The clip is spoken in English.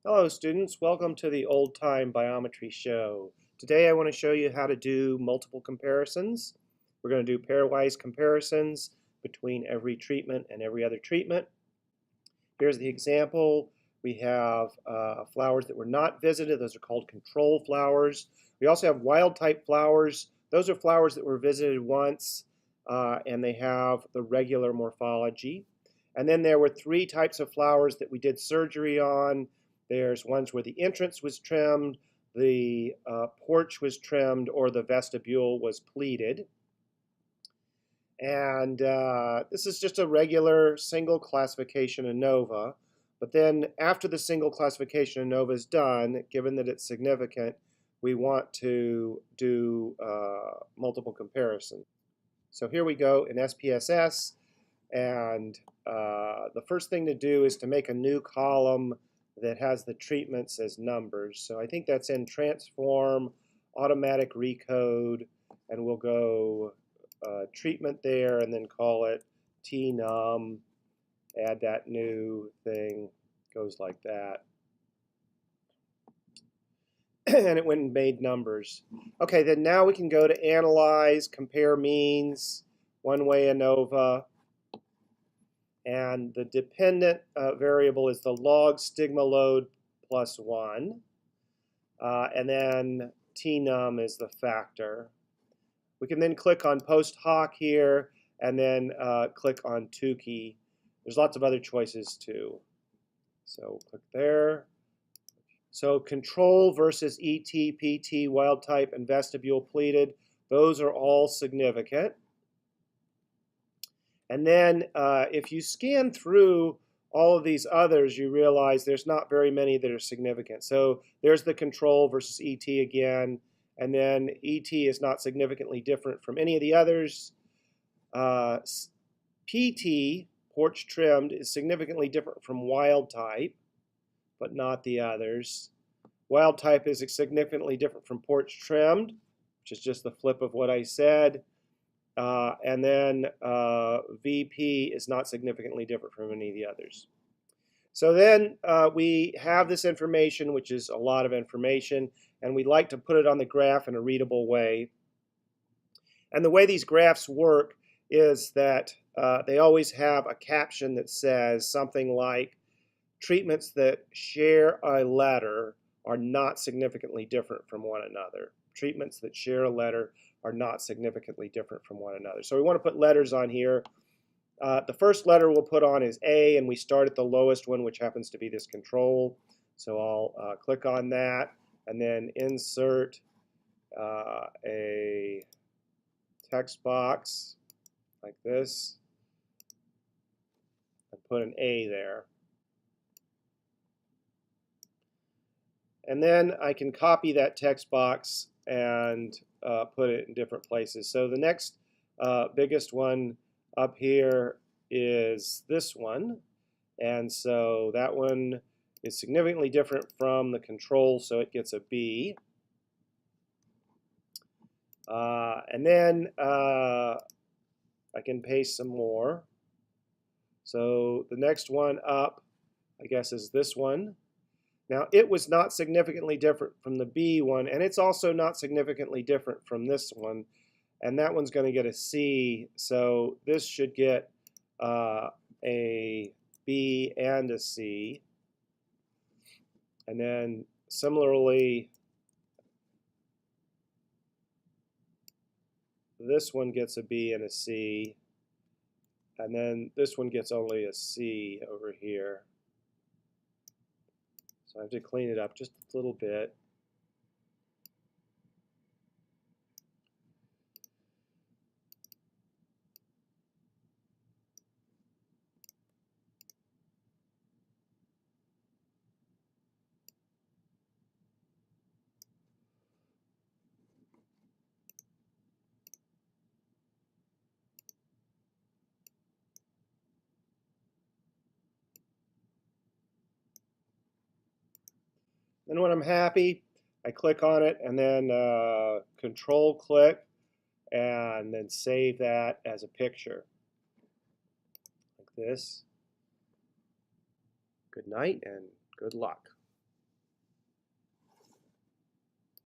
Hello students, welcome to the Old Time Biometry Show. Today I want to show you how to do multiple comparisons. We're going to do pairwise comparisons between every treatment and every other treatment. Here's the example. We have flowers that were not visited. Those are called control flowers. We also have wild type flowers. Those are flowers that were visited once and they have the regular morphology. And then there were three types of flowers that we did surgery on. There's ones where the entrance was trimmed, the porch was trimmed, or the vestibule was pleated. And this is just a regular single classification ANOVA. But then after the single classification ANOVA is done, given that it's significant, we want to do multiple comparison. So here we go in SPSS. And the first thing to do is to make a new column that has the treatments as numbers. So I think that's in transform, automatic recode, and we'll go treatment there and then call it tnum, add that new thing, goes like that. And it went and made numbers. Okay, then now we can go to analyze, compare means, one-way ANOVA. And the dependent variable is the log stigma load plus 1. And then tnum is the factor. We can then click on post hoc here and then click on Tukey. There's lots of other choices too. So click there. So control versus ET, PT, wild type, and vestibule pleated, those are all significant. And then if you scan through all of these others, you realize there's not very many that are significant. So there's the control versus ET again. And then ET is not significantly different from any of the others. PT, porch trimmed, is significantly different from wild type, but not the others. Wild type is significantly different from porch trimmed, which is just the flip of what I said. And then VP is not significantly different from any of the others. So then we have this information, which is a lot of information, and we'd like to put it on the graph in a readable way. And the way these graphs work is that they always have a caption that says something like, treatments that share a letter are not significantly different from one another. Treatments that share a letter are not significantly different from one another. So we want to put letters on here. The first letter we'll put on is A, and we start at the lowest one, which happens to be this control. So I'll click on that and then insert a text box like this and put an A there. And then I can copy that text box and put it in different places. So the next biggest one up here is this one. And so that one is significantly different from the control, so it gets a B. And then I can paste some more. So the next one up, I guess, is this one. Now, it was not significantly different from the B one, and it's also not significantly different from this one. And that one's going to get a C, so this should get a B and a C. And then similarly, this one gets a B and a C. And then this one gets only a C over here. So I have to clean it up just a little bit. Then when I'm happy, I click on it and then control click and then save that as a picture like this. Good night and good luck.